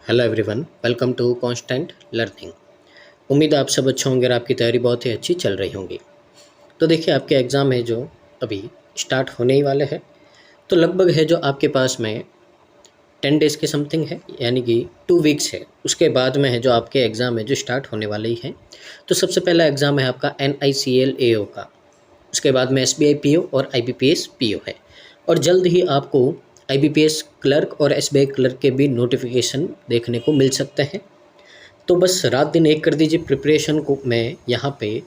Hello everyone, welcome to constant learning. उम्मीद है आप सब अच्छे होंगे और आपकी तैयारी बहुत ही अच्छी चल रही होंगी। तो देखिए, आपके एग्ज़ाम है जो अभी स्टार्ट होने ही वाले हैं। तो लगभग है जो आपके पास में 10 डेज़ के समथिंग है, यानी कि 2 वीक्स है। उसके बाद में है जो आपके एग्ज़ाम है जो स्टार्ट होने वाले ही हैं। तो सबसे पहला एग्ज़ाम है आपका NICL AO का। उसके बाद में SBI PO और IBPS PO है। और जल्द ही आपको IBPS क्लर्क और SBI क्लर्क के भी नोटिफिकेशन देखने को मिल सकते हैं। तो बस रात दिन एक कर दीजिए प्रिपरेशन को में यहाँ पे,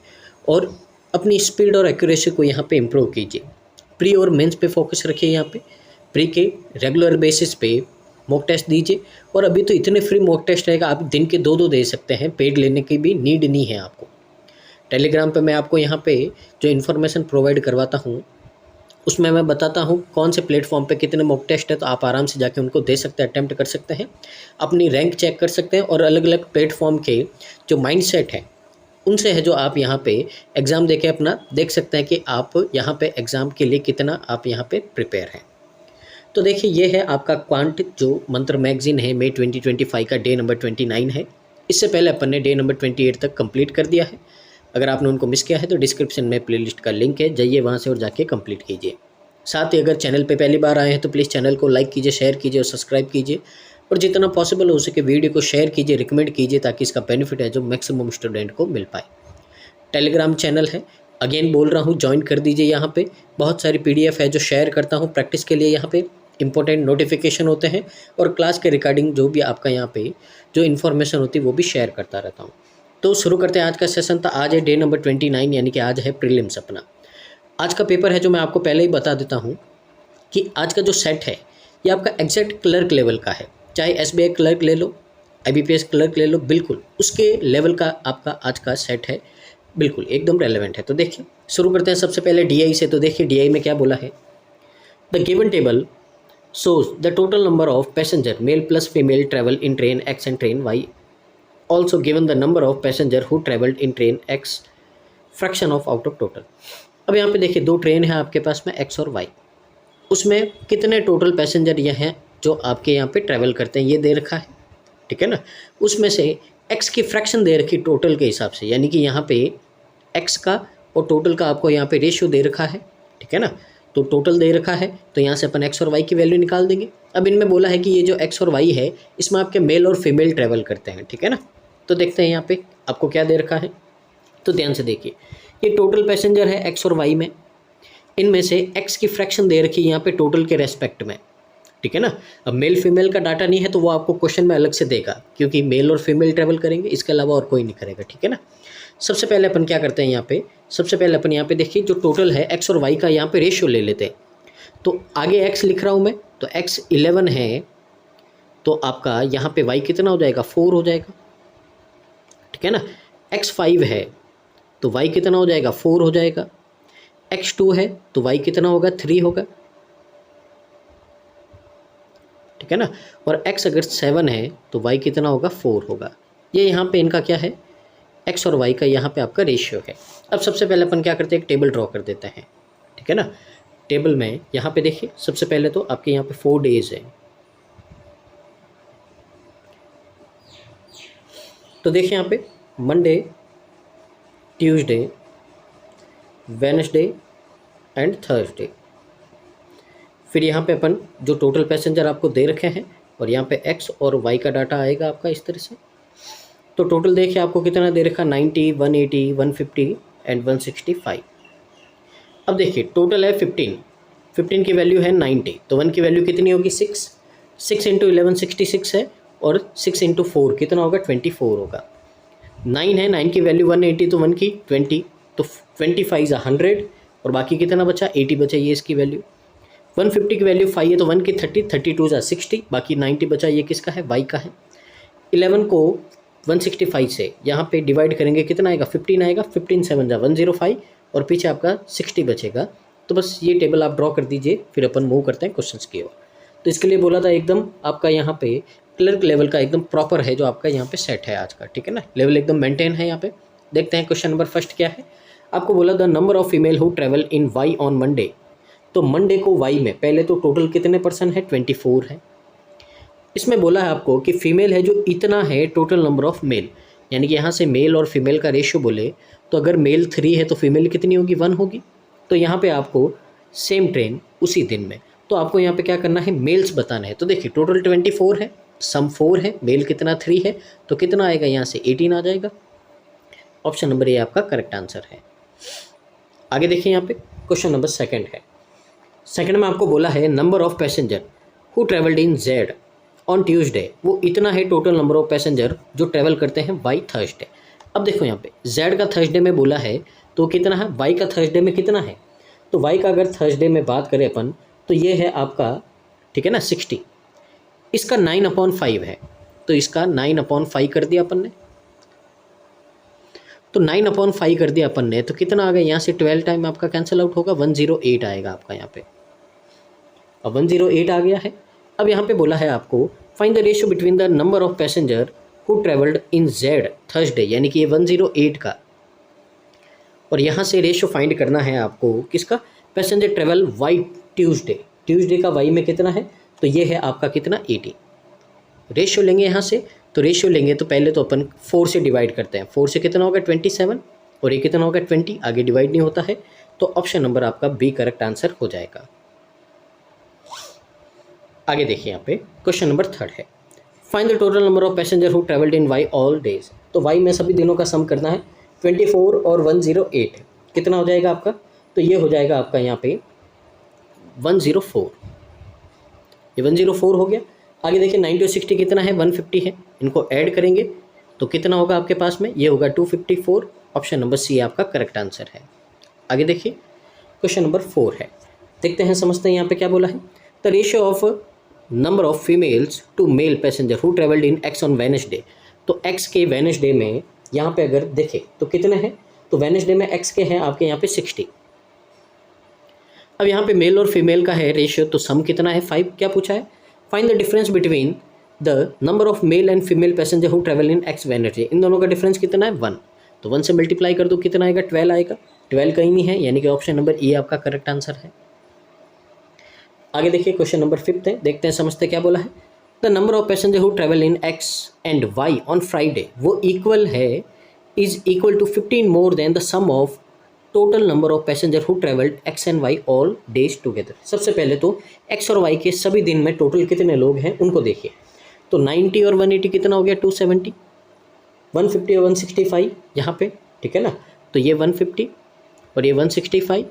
और अपनी स्पीड और एक्यूरेसी को यहाँ पे इम्प्रूव कीजिए। प्री और मेंस पे फोकस रखिए। यहाँ पे प्री के रेगुलर बेसिस पे मॉक टेस्ट दीजिए। और अभी तो इतने फ्री मॉक टेस्ट रहेगा, आप दिन के 2-2 दे सकते हैं, पेड लेने की भी नीड नहीं है आपको। टेलीग्राम पे मैं आपको यहाँ पे जो इन्फॉर्मेशन प्रोवाइड करवाता हूँ उसमें मैं बताता हूँ कौन से प्लेटफॉर्म पे कितने मॉक टेस्ट है, तो आप आराम से जाके उनको दे सकते हैं, अटेम्प्ट कर सकते हैं, अपनी रैंक चेक कर सकते हैं। और अलग अलग प्लेटफॉर्म के जो माइंडसेट है उनसे है जो आप यहाँ पे एग्ज़ाम देके अपना देख सकते हैं कि आप यहाँ पे एग्ज़ाम के लिए कितना आप यहाँ पे प्रिपेयर हैं। तो देखिए, ये है आपका क्वांट जो मंत्र मैगजीन है, मई 2025 का डे नंबर 29 है। इससे पहले अपन ने डे नंबर 28 तक कंप्लीट कर दिया है। अगर आपने उनको मिस किया है तो डिस्क्रिप्शन में प्लेलिस्ट का लिंक है, जाइए वहाँ से और जाके कंप्लीट कीजिए। साथ ही अगर चैनल पे पहली बार आए हैं तो प्लीज़ चैनल को लाइक कीजिए, शेयर कीजिए और सब्सक्राइब कीजिए। और जितना पॉसिबल हो सके वीडियो को शेयर कीजिए, रिकमेंड कीजिए, ताकि इसका बेनिफिट है जो मैक्सिमम स्टूडेंट को मिल पाए। टेलीग्राम चैनल है, अगेन बोल रहा हूँ, ज्वाइन कर दीजिए। यहाँ पे बहुत सारी PDF है जो शेयर करता हूँ प्रैक्टिस के लिए। यहाँ पे इंपॉर्टेंट नोटिफिकेशन होते हैं और क्लास के रिकॉर्डिंग जो भी आपका यहाँ पे जो इन्फॉर्मेशन होती है वो भी शेयर करता रहता हूँ। तो शुरू करते हैं आज का सेशन। तो आज है डे नंबर 29, यानी कि आज है प्रीलिम्स अपना। आज का पेपर है जो मैं आपको पहले ही बता देता हूँ कि आज का जो सेट है ये आपका एग्जैक्ट क्लर्क लेवल का है। चाहे SBI क्लर्क ले लो, IBPS क्लर्क ले लो, बिल्कुल उसके लेवल का आपका आज का सेट है, बिल्कुल एकदम रेलेवेंट है। तो देखिए, शुरू करते हैं सबसे पहले DI से। तो देखिए DI में क्या बोला है, the given table shows the total number of passenger male plus female travel in train X and train Y, also given the number of passenger who traveled in train X fraction of out of total। अब यहाँ पे देखिए दो train है आपके पास में X और Y, उसमें कितने टोटल पैसेंजर ये हैं जो आपके यहाँ पे ट्रैवल करते हैं, ये दे रखा है, ठीक है ना। उसमें से X की फ्रैक्शन दे रखी टोटल के हिसाब से, यानी कि यहाँ पे X का और टोटल का आपको यहाँ पे रेशियो दे रखा है, ठीक है ना। तो टोटल दे रखा है तो यहाँ से अपन X और Y की वैल्यू निकाल देंगे। अब इनमें बोला है कि ये जो X और Y है इसमें आपके मेल और फीमेल ट्रैवल करते हैं, ठीक है ना। तो देखते हैं यहाँ पे आपको क्या दे रखा है। तो ध्यान से देखिए, ये टोटल पैसेंजर है X और Y में, इनमें से X की फ्रैक्शन दे रखी है यहाँ पे टोटल के रेस्पेक्ट में, ठीक है ना। अब मेल फीमेल का डाटा नहीं है तो वो आपको क्वेश्चन में अलग से देगा, क्योंकि मेल और फीमेल ट्रैवल करेंगे, इसके अलावा और कोई नहीं करेगा, ठीक है ना। सबसे पहले अपन क्या करते हैं यहाँ पे, सबसे पहले अपन यहाँ पे देखिए जो टोटल है X और Y का यहाँ पे रेशियो ले लेते हैं। तो आगे X लिख रहा हूँ मैं, तो X 11 है तो आपका यहाँ पे Y कितना हो जाएगा, 4 हो जाएगा, ठीक है ना। X 5 है तो Y कितना हो जाएगा, 4 हो जाएगा। X 2 है तो Y कितना होगा, 3 होगा, ठीक है ना। और X अगर 7 है तो Y कितना होगा, 4 होगा। ये यहाँ पे इनका क्या है, X और Y का यहाँ पे आपका रेशियो है। अब सबसे पहले अपन क्या करते हैं, एक टेबल ड्रॉ कर देते हैं, ठीक है ना। टेबल में यहाँ पे देखिए सबसे पहले तो आपके यहाँ पे 4 डेज है। तो देखिए यहाँ पे Monday, Tuesday, Wednesday and Thursday. फिर यहाँ पे अपन जो टोटल पैसेंजर आपको दे रखे हैं और यहाँ पे X और Y का डाटा आएगा आपका इस तरह से। तो टोटल देखिए आपको कितना दे रखा, 90, 180, 150 एंड 165। अब देखिए टोटल है 15 की वैल्यू है 90, तो 1 की वैल्यू कितनी होगी, 6 इंटू 11 66 है, और 6 इंटू 4 कितना होगा, 24 होगा। 9 है, 9 की वैल्यू 180, तो 1 की 20, तो 25 100, और बाकी कितना बचा, 80 बचा, ये इसकी वैल्यू। 150 की वैल्यू 5 है तो 1 की 30, 32 60, बाकी 90 बचा, ये किसका है, Y का है। 11 को 165 से यहाँ पे डिवाइड करेंगे, कितना आएगा, 15 आएगा, 15 7 105, और पीछे आपका 60 बचेगा। तो बस ये टेबल आप ड्रॉ कर दीजिए, फिर अपन मूव करते हैं क्वेश्चंस की ओर। तो इसके लिए बोला था एकदम आपका यहाँ पे क्लर्क लेवल का एकदम प्रॉपर है जो आपका यहाँ पे सेट है आज का, ठीक है ना, लेवल एकदम मेंटेन है यहाँ पे। देखते हैं क्वेश्चन नंबर फर्स्ट क्या है। आपको बोला the number of female who travel in Y on Monday. तो मंडे को Y में पहले तो टोटल कितने पर्सन है, 24 है। इसमें बोला है आपको कि फीमेल है जो इतना है टोटल नंबर ऑफ मेल, यानी कि यहाँ से मेल और फीमेल का रेशियो बोले तो अगर मेल 3 है तो फीमेल कितनी होगी, 1 होगी। तो यहाँ पे आपको सेम ट्रेन उसी दिन में, तो आपको यहाँ पे क्या करना है, मेल्स बताना है। तो देखिए टोटल 24 है, सम 4 है, मेल कितना 3 है, तो कितना आएगा यहाँ से 18 आ जाएगा। ऑप्शन नंबर ए आपका करेक्ट आंसर है। आगे देखिए यहाँ पे क्वेश्चन नंबर सेकंड है। सेकंड में आपको बोला है number of passenger who travelled in Z on Tuesday, वो इतना है टोटल नंबर ऑफ पैसेंजर जो ट्रैवल करते हैं वाई थर्सडे। अब देखो यहाँ पे जेड का थर्सडे में बोला है तो कितना है, वाई का थर्सडे में कितना है, तो वाई का अगर थर्सडे में बात करें अपन तो ये है आपका, ठीक है ना, 60। इसका 9/5 है, तो इसका 9/5 कर दिया अपन ने, तो 9/5 कर दिया अपन ने, तो कितना आ गया यहाँ से 12 टाइम आपका कैंसिल आउट होगा, 108 आएगा आपका यहाँ पे। अब 108 आ गया है। अब यहाँ पे बोला है आपको find the ratio between the number of passenger who travelled in Z Thursday, यानी कि ये 108 का, और यहाँ से रेशियो फाइंड करना है आपको किसका, passenger travel Y Tuesday, Tuesday का वाई में कितना है, तो ये है आपका कितना 80। रेशियो लेंगे यहाँ से, तो रेशियो लेंगे तो पहले तो अपन 4 से डिवाइड करते हैं, 4 से कितना होगा 27, और ये कितना होगा 20, आगे डिवाइड नहीं होता है, तो ऑप्शन नंबर आपका बी करेक्ट आंसर हो जाएगा। आगे देखिए यहाँ पे क्वेश्चन नंबर थर्ड है, find the total number of passenger who travelled in Y all days. तो वाई में सभी दिनों का सम करना है, 24 और 108 कितना हो जाएगा आपका, तो ये हो जाएगा आपका यहाँ पे 104, ये 104 हो गया। आगे देखिए 90 और 60 कितना है, 150 है, इनको ऐड करेंगे तो कितना होगा आपके पास में, ये होगा 254। ऑप्शन नंबर सी आपका करेक्ट आंसर है। आगे देखिए क्वेश्चन नंबर 4 है, देखते हैं समझते हैं यहाँ पे क्या बोला है। The ratio of number of females to male passenger who travelled in X on Wednesday, तो एक्स के वेडनेसडे में यहाँ पे अगर देखें तो कितने हैं, तो वेडनेसडे में एक्स के हैं आपके यहाँ पे 60। अब यहाँ पे मेल और फीमेल का है रेशियो, तो सम कितना है 5, क्या पूछा है, find the difference between the number of male and female passenger who travel in X Wednesday, इन दोनों का डिफरेंस कितना है 1, तो 1 से मल्टीप्लाई कर दो कितना आएगा 12 आएगा, 12 कहीं नहीं है, यानी कि ऑप्शन नंबर ए आपका करेक्ट आंसर है। आगे देखिए क्वेश्चन नंबर 5 है, देखते हैं समझते क्या बोला है। The number of passenger who travel in X and Y on Friday, वो इक्वल है, is equal to 15 more than the sum of total number of passenger who travelled X and Y all days together. सबसे पहले तो x और Y के सभी दिन में टोटल कितने लोग हैं उनको देखिए, तो 90 और 180 कितना हो गया 270, 150 और 165 यहाँ पे, ठीक है ना, तो ये 150 और ये 165।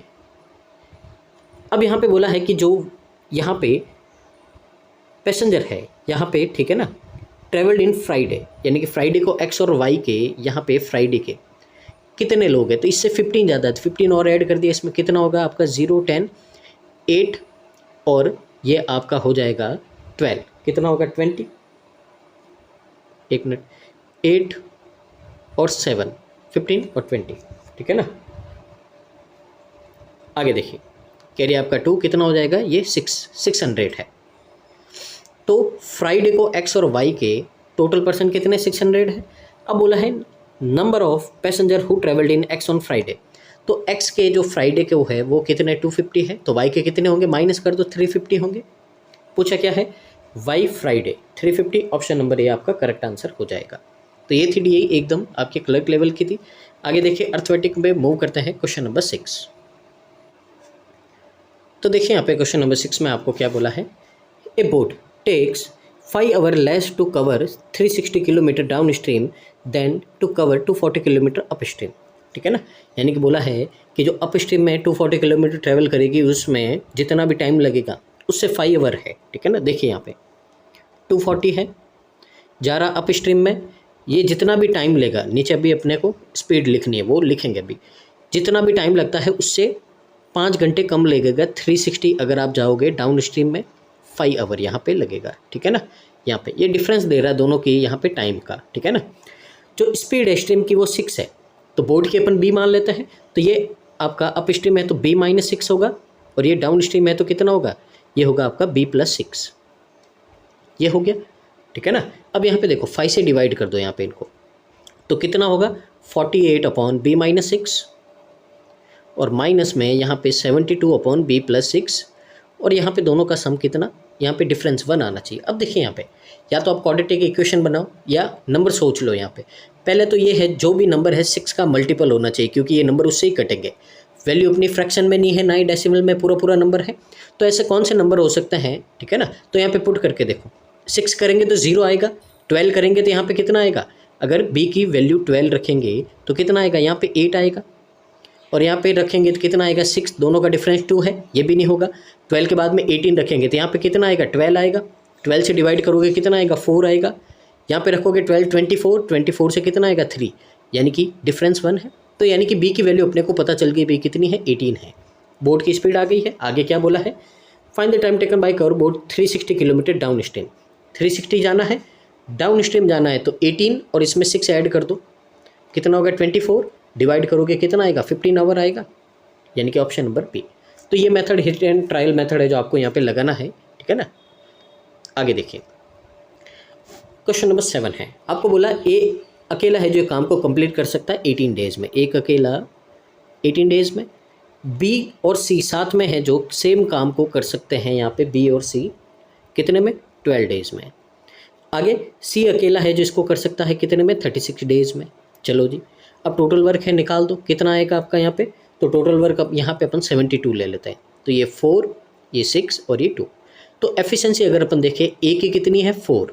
अब यहाँ पे बोला है कि जो यहाँ पे पैसेंजर है यहाँ पे, ठीक है ना, ट्रेवल्ड इन फ्राइडे, यानी कि फ्राइडे को एक्स और वाई के यहाँ पे फ्राइडे के कितने लोग हैं, तो इससे 15 ज़्यादा है, तो 15 और ऐड कर दिया, इसमें कितना होगा आपका 0, 10, 8 और ये आपका हो जाएगा 12, कितना होगा 20, एक मिनट, 8 और 7, 15 और 20, ठीक है ना। आगे देखिए कैरी आपका 2 कितना हो जाएगा, ये 600 है। तो फ्राइडे को एक्स और वाई के टोटल पर्सन कितने 600 है। अब बोला है number of passenger who travelled in X on Friday, तो एक्स के जो फ्राइडे के वो है वो कितने 250 है, तो वाई के कितने होंगे माइनस कर दो 350 होंगे। पूछा क्या है, Y Friday 350, option number A आपका करेक्ट आंसर हो जाएगा। तो ये थी यही एकदम आपके क्लर्क लेवल की थी। आगे देखिए अर्थमेटिक में मूव करते हैं क्वेश्चन नंबर 6। तो देखिए यहाँ पे क्वेश्चन नंबर 6 में आपको क्या बोला है, a boat takes 5 hours less to cover 360 kilometre downstream than to cover 240 kilometre upstream, ठीक है ना। यानी कि बोला है कि जो अप स्ट्रीम में 240 किलोमीटर ट्रैवल करेगी उसमें जितना भी टाइम लगेगा उससे 5 hours है, ठीक है ना। देखिए यहाँ पे 240 है, जा रहा अप स्ट्रीम में, ये जितना भी टाइम लेगा, नीचे अभी अपने को स्पीड लिखनी है वो लिखेंगे अभी, जितना भी टाइम लगता है उससे 5 घंटे कम लगेगा 360 अगर आप जाओगे डाउन स्ट्रीम में, 5 hours यहाँ पे लगेगा, ठीक है ना। यहाँ पे ये डिफरेंस दे रहा है दोनों की यहाँ पे टाइम का, ठीक है ना। जो स्पीड है स्ट्रीम की वो 6 है, तो बोर्ड की अपन b मान लेते हैं, तो ये आपका अप स्ट्रीम है तो b-6 होगा, और ये डाउन स्ट्रीम है तो कितना होगा, ये होगा आपका b+6, ये हो गया, ठीक है ना। अब यहाँ पे देखो 5 से डिवाइड कर दो यहाँ पे इनको, तो कितना होगा 48/b-6, और माइनस में यहाँ पे 72/b+6, और यहाँ पे दोनों का सम कितना, यहाँ पे डिफरेंस 1 आना चाहिए। अब देखिए यहाँ पे या तो आप क्वाड्रेटिक इक्वेशन बनाओ या नंबर सोच लो। यहाँ पे पहले तो ये है जो भी नंबर है 6 का मल्टीपल होना चाहिए, क्योंकि ये नंबर उससे ही कटेंगे। वैल्यू अपनी फ्रैक्शन में नहीं है, ना ही डेसिमल में पूरा पूरा नंबर है। तो ऐसे कौन से नंबर हो सकते हैं, ठीक है ना। तो यहाँ पे पुट करके देखो, 6 करेंगे तो 0 आएगा, 12 करेंगे तो यहाँ पे कितना आएगा, अगर b की वैल्यू 12 रखेंगे तो कितना आएगा, यहाँ पे 8 आएगा, और यहाँ पे रखेंगे तो कितना आएगा 6, दोनों का डिफरेंस 2 है, ये भी नहीं होगा। 12 के बाद में 18 रखेंगे तो यहाँ पे कितना आएगा 12 आएगा, 12 से डिवाइड करोगे कितना आएगा 4 आएगा, यहाँ पे रखोगे 12 24, 24 से कितना आएगा 3, यानी कि डिफरेंस 1 है। तो यानी कि b की वैल्यू अपने को पता चल गई, b कितनी है 18 है। बोट की स्पीड आ गई है। आगे क्या बोला है, find the time taken by cover boat 360 kilometre down stream. 360 जाना है, डाउन स्ट्रीम जाना है, तो 18 और इसमें 6 ऐड कर दो, कितना होगा 24, डिवाइड करोगे कितना आएगा 15 आवर आएगा, यानी कि ऑप्शन नंबर बी। तो ये method hit and trial method है जो आपको यहाँ पे लगाना है, ठीक है ना। आगे देखिए, क्वेश्चन नंबर 7 है, आपको बोला ए अकेला है जो काम को कंप्लीट कर सकता है 18 डेज में, एक अकेला 18 डेज में, बी और सी साथ में है जो सेम काम को कर सकते हैं, यहाँ पे बी और सी कितने में 12 डेज में। आगे सी अकेला है जो इसको कर सकता है कितने में 36 डेज में। चलो जी, अब टोटल वर्क है निकाल दो, कितना आएगा आपका यहाँ पे, तो टोटल वर्क अब यहाँ पे अपन 72 ले लेते हैं, तो ये 4, ये 6 और ये 2। तो एफिशिएंसी अगर अपन देखें, ए की कितनी है 4,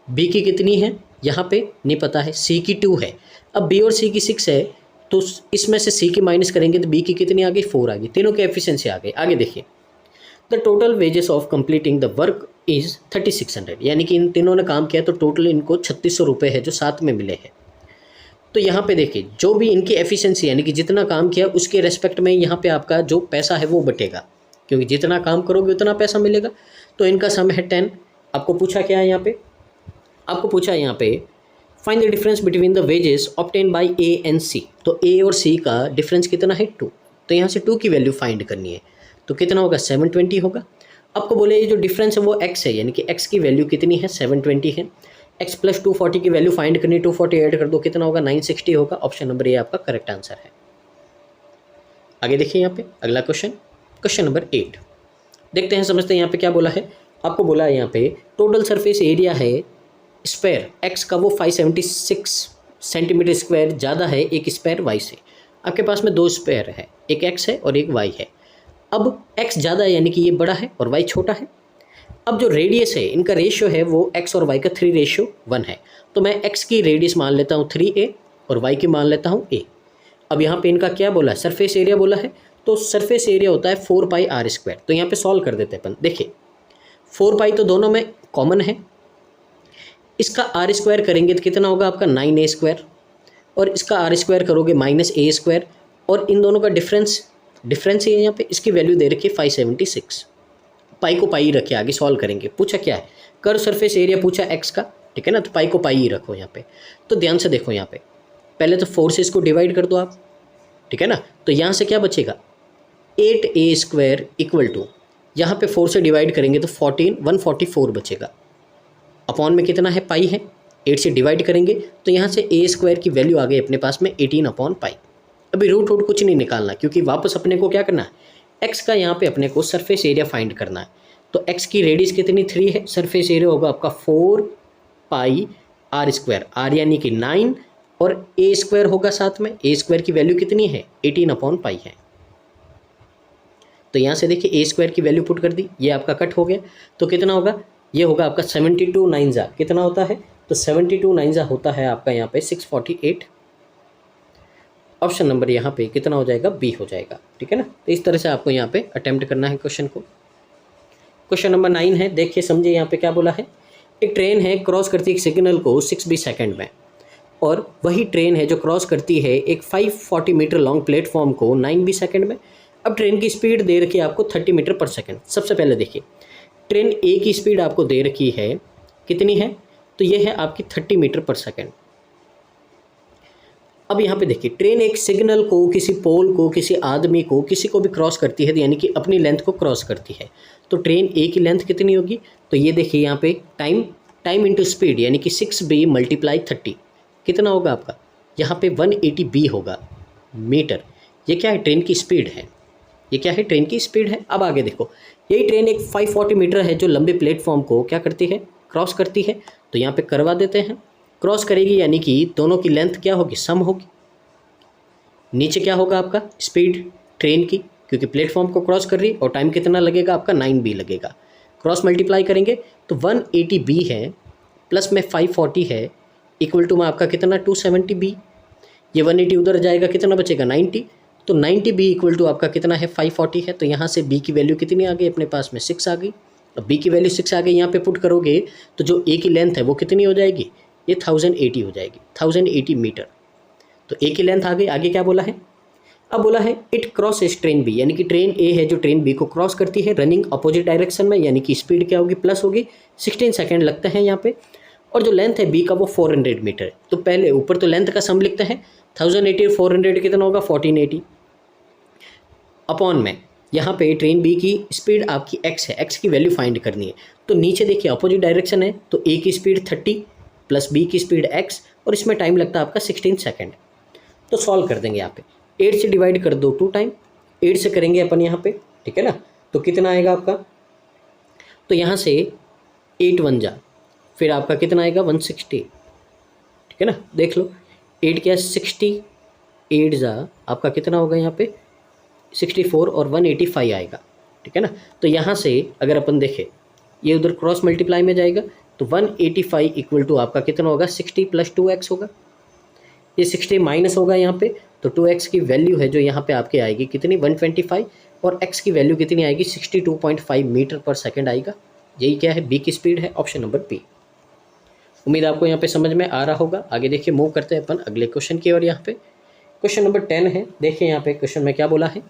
बी की कितनी है यहाँ पे नहीं पता है, सी की 2 है। अब बी और सी की 6 है, तो इसमें से सी की माइनस करेंगे तो बी की कितनी आ गई 4 आ गई, तीनों की एफिशिएंसी आ गई। आगे देखिए, the total wages of completing the work is 3600, यानी कि इन तीनों ने काम किया तो टोटल इनको 3600 रुपये है जो साथ में मिले हैं। तो यहाँ पे देखिए, जो भी इनकी एफिशिएंसी यानी कि जितना काम किया उसके रेस्पेक्ट में यहाँ पे आपका जो पैसा है वो बटेगा, क्योंकि जितना काम करोगे उतना पैसा मिलेगा। तो इनका सम है 10। आपको पूछा क्या है यहाँ पे, आपको पूछा है यहाँ पे find the difference between the wages obtain by A and C. तो ए और सी का डिफरेंस कितना है 2, तो यहाँ से 2 की वैल्यू फाइंड करनी है, तो कितना होगा 720 होगा। आपको बोले ये जो डिफरेंस है वो x है, यानी कि x की वैल्यू कितनी है 720 है, x प्लस 240 की वैल्यू फाइंड करनी, 240 ऐड कर दो, कितना होगा 960 होगा। ऑप्शन नंबर ए आपका करेक्ट आंसर है। आगे देखिए यहाँ पे अगला क्वेश्चन, क्वेश्चन नंबर 8 देखते हैं, समझते हैं यहाँ पे क्या बोला है। आपको बोला है यहाँ पे टोटल सरफेस एरिया है स्क्वायर x का वो 576 सेंटीमीटर स्क्वायर ज़्यादा है एक स्क्वायर y से। आपके पास में 2 स्क्वायर है, एक x है और एक y है। अब x ज़्यादा है यानी कि ये बड़ा है और y छोटा है। अब जो रेडियस है इनका रेशियो है वो x और y का 3:1 है, तो मैं x की रेडियस मान लेता हूँ 3a और y की मान लेता हूँ a। अब यहाँ पे इनका क्या बोला है, सरफेस एरिया बोला है, तो सरफेस एरिया होता है 4πr²। तो यहाँ पे सॉल्व कर देते हैं अपन। देखिए 4π तो दोनों में कॉमन है, इसका r² करेंगे तो कितना होगा आपका 9a², और इसका r² करोगे -a², और इन दोनों का डिफरेंस ही है यहाँ पे, इसकी वैल्यू दे रखी है 576। पाई को पाई रखे, आगे सॉल्व करेंगे। पूछा क्या है, कर्व सरफेस एरिया पूछा x का, ठीक है ना, तो पाई को पाई ही रखो यहाँ पे। तो ध्यान से देखो यहाँ पे, पहले तो 4 से इसको डिवाइड कर दो आप, ठीक है ना, तो यहाँ से क्या बचेगा 8a² इक्वल टू, यहाँ पे 4 से डिवाइड करेंगे तो 144 बचेगा, अपॉन में कितना है पाई है, 8 से डिवाइड करेंगे तो यहाँ से a² की वैल्यू आ गई अपने पास में 18/पाई। अभी रूट कुछ नहीं निकालना, क्योंकि वापस अपने को क्या करना है, x का यहाँ पे अपने को सरफेस एरिया फाइंड करना है। तो x की रेडियस कितनी 3 है, सरफेस एरिया होगा आपका 4πr², r यानी कि 9 और a² होगा साथ में, a² की वैल्यू कितनी है 18/पाई है। तो यहाँ से देखिए a² की वैल्यू पुट कर दी, ये आपका कट हो गया, तो कितना होगा, ये होगा आपका 72 9 कितना होता है, तो 72 9 होता है आपका यहाँ पे 648। ऑप्शन नंबर यहाँ पे कितना हो जाएगा, बी हो जाएगा, ठीक है ना। तो इस तरह से आपको यहाँ पे अटेम्प्ट करना है क्वेश्चन को। क्वेश्चन नंबर 9 है, देखिए समझिए यहाँ पे क्या बोला है। एक ट्रेन है क्रॉस करती है एक सिग्नल को 6 सेकंड में, और वही ट्रेन है जो क्रॉस करती है एक 540 मीटर लॉन्ग प्लेटफॉर्म को 9 सेकंड में। अब ट्रेन की स्पीड दे रखी है आपको 30 मीटर पर सेकंड। सबसे पहले देखिए ट्रेन ए की स्पीड आपको दे रखी है कितनी है, तो ये है आपकी 30 मीटर पर सेकंड। अब यहाँ पे देखिए ट्रेन एक सिग्नल को, किसी पोल को, किसी आदमी को, किसी को भी क्रॉस करती है, यानी कि अपनी लेंथ को क्रॉस करती है। तो ट्रेन ए की लेंथ कितनी होगी, तो ये देखिए यहाँ पे टाइम इंटू स्पीड यानी कि 6b × 30 कितना होगा आपका, यहाँ पे 180b होगा मीटर। ये क्या है, ट्रेन की स्पीड है। ये क्या है, ट्रेन की स्पीड है। अब आगे देखो, यही ट्रेन एक 540 मीटर है जो लंबे प्लेटफॉर्म को क्या करती है, क्रॉस करती है। तो यहाँ पे करवा देते हैं, क्रॉस करेगी यानी कि दोनों की लेंथ क्या होगी, सम होगी। नीचे क्या होगा आपका, स्पीड ट्रेन की, क्योंकि प्लेटफॉर्म को क्रॉस कर रही, और टाइम कितना लगेगा आपका, 9b लगेगा। क्रॉस मल्टीप्लाई करेंगे तो 180b है प्लस में 540 है, इक्वल टू में आपका कितना 270b। ये 180 उधर जाएगा, कितना बचेगा 90। तो 90b इक्वल टू आपका कितना है 540 है। तो यहाँ से b की वैल्यू कितनी आ गई अपने पास में, 6 आ गई। अब b की वैल्यू 6 आ गई, यहाँ पे पुट करोगे तो जो a की लेंथ है वो कितनी हो जाएगी, ये 1080 हो जाएगी, 1080 मीटर। तो a की लेंथ आ गई। आगे क्या बोला है, अब बोला है इट क्रॉसेस ट्रेन बी, यानी कि ट्रेन ए है जो ट्रेन बी को क्रॉस करती है रनिंग अपोजिट डायरेक्शन में, यानी कि स्पीड क्या होगी, प्लस होगी। 16 सेकेंड लगते हैं यहाँ पे। और जो लेंथ है बी का वो 400 मीटर है। तो पहले ऊपर तो लेंथ का सम लिखते हैं, 1080 और 400 कितना होगा 1480 अपॉन में यहाँ पे ट्रेन बी की स्पीड आपकी x है, x की वैल्यू फाइंड करनी है। तो नीचे देखिए अपोजिट डायरेक्शन है, तो a की स्पीड 30 प्लस b की स्पीड x, और इसमें टाइम लगता है आपका 16 सेकेंड। तो सॉल्व कर देंगे यहाँ पे, 8 से डिवाइड कर दो 2 टाइम, 8 से करेंगे अपन यहाँ पे, ठीक है ना। तो कितना आएगा आपका, तो यहाँ से 8 1 जा, फिर आपका कितना आएगा 160, ठीक है ना। देख लो 8 क्या 60, 8 जा आपका कितना होगा यहाँ पे 64 और 185 आएगा, ठीक है ना। तो यहाँ से अगर अपन देखें, ये उधर क्रॉस मल्टीप्लाई में जाएगा, तो 185 इक्वल टू आपका कितना होगा 60 प्लस 2x होगा। ये 60 माइनस होगा यहाँ पे, तो 2x की वैल्यू है जो यहाँ पे आपके आएगी कितनी 125, और x की वैल्यू कितनी आएगी 62.5 मीटर पर सेकेंड आएगा। यही क्या है, b की स्पीड है, ऑप्शन नंबर बी। उम्मीद आपको यहाँ पे समझ में आ रहा होगा। आगे देखिए मूव करते हैं अपन अगले क्वेश्चन की ओर। यहाँ पे क्वेश्चन नंबर 10 है। देखिए यहाँ पे क्वेश्चन में क्या बोला है,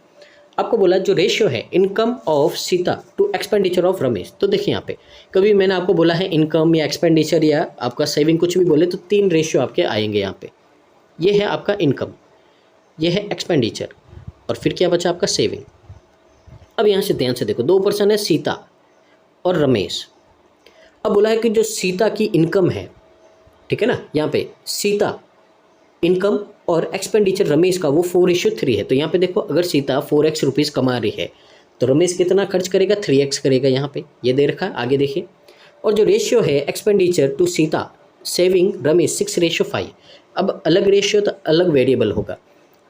आपको बोला जो रेशियो है income of Sita to expenditure of Ramesh. तो देखिए यहाँ पे कभी मैंने आपको बोला है इनकम या एक्सपेंडिचर या आपका सेविंग कुछ भी बोले तो 3 रेशियो आपके आएंगे यहाँ पे। ये है आपका इनकम, ये है एक्सपेंडिचर, और फिर क्या बचा आपका सेविंग। अब यहाँ से ध्यान से देखो, 2 पर्सन है सीता और रमेश। अब बोला है कि जो सीता की इनकम है, ठीक है ना, यहाँ पे सीता इनकम और एक्सपेंडिचर रमेश का वो 4:3 है। तो यहाँ पे देखो अगर सीता 4x रुपीज़ कमा रही है तो रमेश कितना खर्च करेगा 3x करेगा, यहाँ पे ये दे रखा है। आगे देखिए, और जो रेशियो है expenditure to Sita saving Ramesh 6:5। अब अलग रेशियो तो अलग वेरिएबल होगा,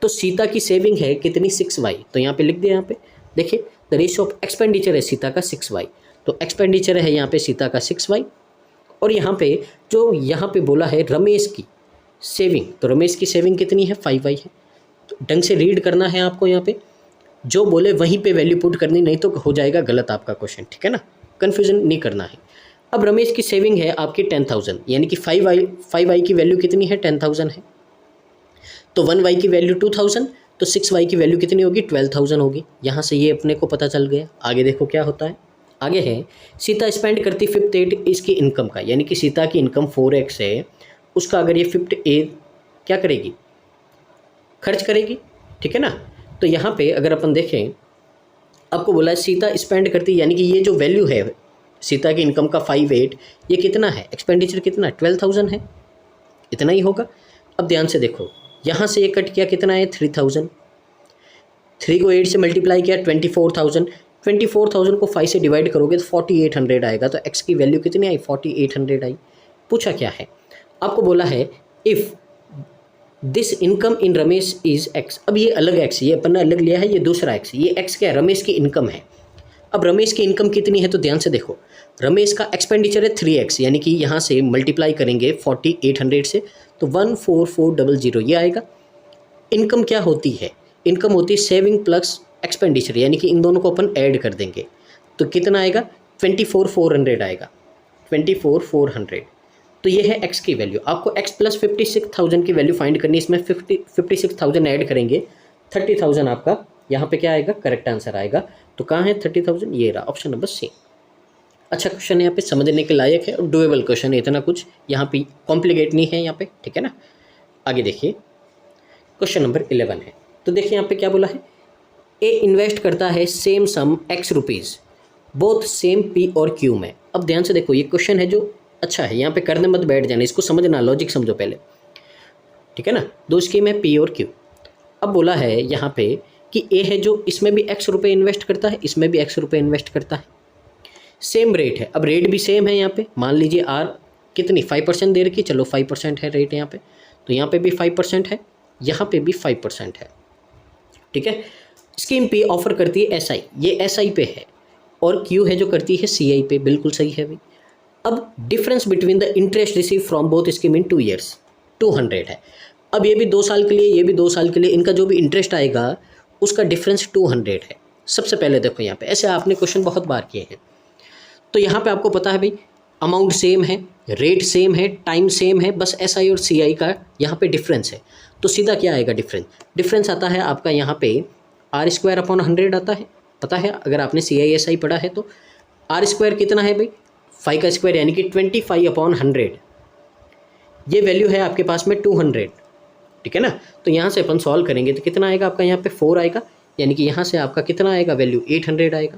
तो सीता की सेविंग है कितनी 6y, तो यहाँ पे लिख दिया। यहाँ पे देखिए द रेशियो ऑफ एक्सपेंडिचर है सीता का 6y, तो एक्सपेंडिचर है यहाँ पे सीता का 6y, और यहाँ पे जो यहाँ पे बोला है रमेश की सेविंग, तो रमेश की सेविंग कितनी है 5y है। तो ढंग से रीड करना है आपको, यहाँ पे जो बोले वहीं पे वैल्यू पुट करनी, नहीं तो हो जाएगा गलत आपका क्वेश्चन, ठीक है ना, कन्फ्यूजन नहीं करना है। अब रमेश की सेविंग है आपकी 10,000, यानी कि 5y की वैल्यू कितनी है 10,000 है, तो 1y की वैल्यू 2,000, तो 6y की वैल्यू कितनी होगी 12,000 होगी। यहाँ से ये अपने को पता चल गया। आगे देखो क्या होता है, आगे है सीता स्पेंड करती 5/8 इसकी इनकम का, यानी कि सीता की इनकम 4x है, उसका अगर ये 5/8 क्या करेगी, खर्च करेगी, ठीक है ना। तो यहाँ पे अगर अपन देखें, आपको बोला है सीता स्पेंड करती, यानी कि ये जो वैल्यू है सीता की इनकम का 5/8, ये कितना है एक्सपेंडिचर कितना 12,000 है, इतना ही होगा। अब ध्यान से देखो, यहाँ से ये कट किया कितना है 3,000, 3 को 8 से मल्टीप्लाई किया 24,000, 24,000 को 5 से डिवाइड करोगे तो 4,800 आएगा। तो x की वैल्यू कितनी आई 4,800 आई। पूछा क्या है, आपको बोला है if this income in Ramesh is x। अब ये अलग x, ये अपन ने अलग लिया है, ये दूसरा x, ये x क्या है रमेश की इनकम है। अब रमेश की इनकम कितनी है, तो ध्यान से देखो, रमेश का एक्सपेंडिचर है 3x, यानी कि यहाँ से मल्टीप्लाई करेंगे 4,800 से, तो 14400 ये आएगा। इनकम क्या होती है, इनकम होती है सेविंग प्लस एक्सपेंडिचर, यानी कि इन दोनों को अपन ऐड कर देंगे, तो कितना आएगा 24,400 आएगा, 24,400। तो ये है x की वैल्यू। आपको x प्लस 56,000 की वैल्यू फाइंड करनी है, इसमें 56,000 ऐड करेंगे, 30,000 आपका यहाँ पे क्या आएगा करेक्ट आंसर आएगा। तो कहाँ है 30,000, ये रहा ऑप्शन नंबर सी। अच्छा क्वेश्चन है, यहाँ पे समझने के लायक है और डुएबल क्वेश्चन है, इतना कुछ यहाँ पे कॉम्प्लिकेट नहीं है यहाँ पे, ठीक है ना। आगे देखिए क्वेश्चन नंबर 11 है। तो देखिए यहाँ पे क्या बोला है, ए इन्वेस्ट करता है सेम सम x rupees both same p और q में। अब ध्यान से देखो, ये क्वेश्चन है जो अच्छा है, यहाँ पे करने मत बैठ जाना, इसको समझना, लॉजिक समझो पहले, ठीक है ना। 2 स्कीम है p और q। अब बोला है यहाँ पे कि ए है जो इसमें भी एक्स रुपये इन्वेस्ट करता है, इसमें भी एक्स रुपये इन्वेस्ट करता है, सेम रेट है। अब रेट भी सेम है यहाँ पे, मान लीजिए आर कितनी 5% दे रखी, चलो 5% है रेट यहाँ पे, तो यहाँ पे भी 5% है, यहाँ पे भी 5% है, ठीक है। स्कीम पी ऑफर करती है एसआई, ये एसआई पे है, और क्यू है जो करती है सीआई पे, बिल्कुल सही है भाई। अब difference between the interest receive from both scheme in 2 years 200 है। अब ये भी 2 साल के लिए, ये भी 2 साल के लिए, इनका जो भी इंटरेस्ट आएगा उसका डिफरेंस 200 है। सबसे पहले देखो यहाँ पे, ऐसे आपने क्वेश्चन बहुत बार किए हैं, तो यहाँ पे आपको पता है भाई अमाउंट सेम है, रेट सेम है, टाइम सेम है, बस एसआई और सीआई का यहाँ पे डिफरेंस है। तो सीधा क्या आएगा डिफरेंस? डिफरेंस आता है आपका यहाँ पे R² आता है, पता है अगर आपने CISI पढ़ा है तो। R² कितना है भाई? 5 का स्क्वायर यानी कि 25/100, ये वैल्यू है आपके पास में 200, ठीक है ना। तो यहाँ से अपन सॉल्व करेंगे तो कितना आएगा आपका यहाँ पे 4 आएगा, यानी कि यहाँ से आपका कितना आएगा वैल्यू 800 आएगा,